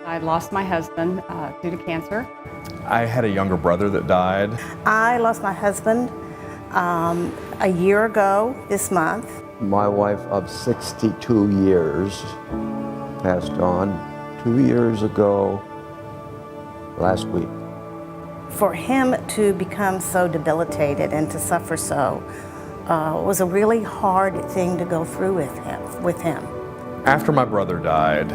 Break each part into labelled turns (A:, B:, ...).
A: I lost my husband due to cancer.
B: I had a younger brother that died.
C: I lost my husband a year ago this month.
D: My wife of 62 years passed on 2 years ago last week.
C: For him to become so debilitated and to suffer so was a really hard thing to go through with him.
B: After my brother died,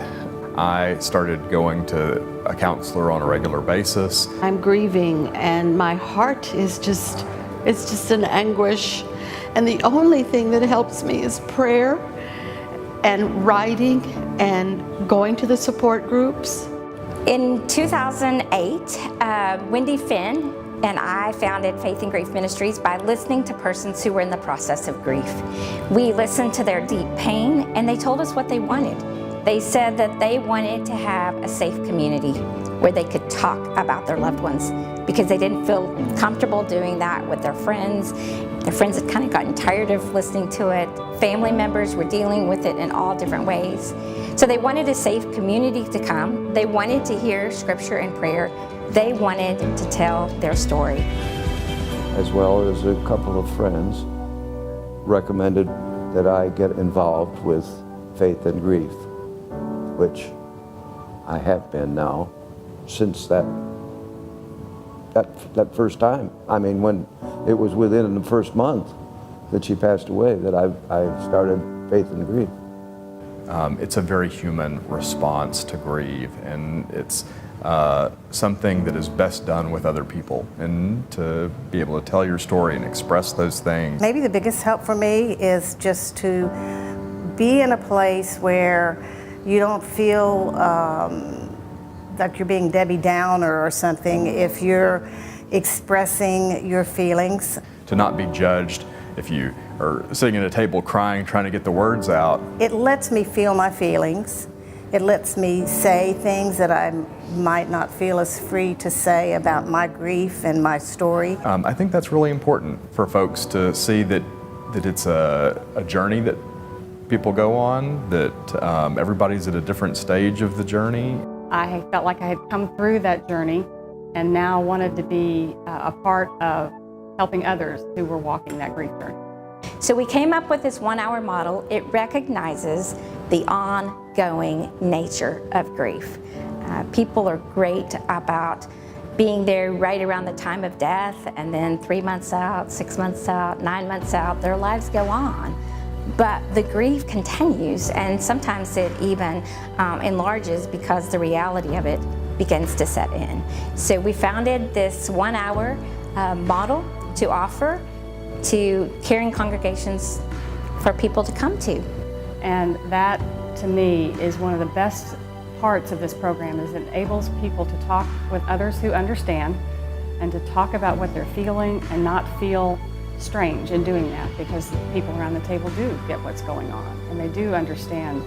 B: I started going to a counselor on a regular basis.
E: I'm grieving and my heart is just, it's just an anguish. And the only thing that helps me is prayer and writing and going to the support groups.
F: In 2008, Wendy Finn and I founded Faith in Grief Ministries by listening to persons who were in the process of grief. We listened to their deep pain and they told us what they wanted. They said that they wanted to have a safe community where they could talk about their loved ones because they didn't feel comfortable doing that with their friends. Their friends had kind of gotten tired of listening to it. Family members were dealing with it in all different ways. So they wanted a safe community to come. They wanted to hear scripture and prayer. They wanted to tell their story.
D: As well as a couple of friends recommended that I get involved with Faith and Grief, which I have been now since that first time. I mean, when it was within the first month that she passed away that I started Faith and Grief.
B: It's a very human response to grieve, and it's something that is best done with other people, and to be able to tell your story and express those things.
C: Maybe the biggest help for me is just to be in a place where you don't feel like you're being Debbie Downer or something if you're expressing your feelings.
B: To not be judged if you are sitting at a table crying, trying to get the words out.
C: It lets me feel my feelings. It lets me say things that I might not feel as free to say about my grief and my story.
B: I think that's really important for folks to see that it's a journey that people go on, that everybody's at a different stage of the journey.
A: I felt like I had come through that journey and now wanted to be a part of helping others who were walking that grief journey.
F: So we came up with this 1-hour model. It recognizes the ongoing nature of grief. People are great about being there right around the time of death, and then 3 months out, 6 months out, 9 months out, their lives go on. But the grief continues, and sometimes it even enlarges because the reality of it begins to set in. So we founded this 1-hour model to offer to caring congregations for people to come to.
A: And that, to me, is one of the best parts of this program, is it enables people to talk with others who understand and to talk about what they're feeling and not feel strange in doing that, because the people around the table do get what's going on and they do understand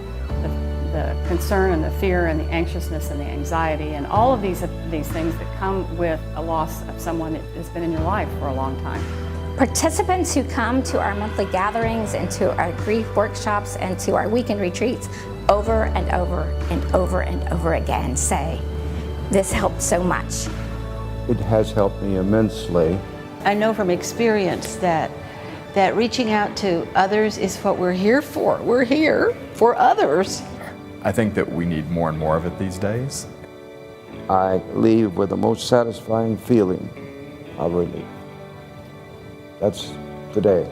A: the concern and the fear and the anxiousness and the anxiety and all of these things that come with a loss of someone that has been in your life for a long time.
F: Participants who come to our monthly gatherings and to our grief workshops and to our weekend retreats over and over and over and over again say, this helped so much.
D: It has helped me immensely.
E: I know from experience that reaching out to others is what we're here for. We're here for others.
B: I think that we need more and more of it these days.
D: I leave with the most satisfying feeling of relief. That's today.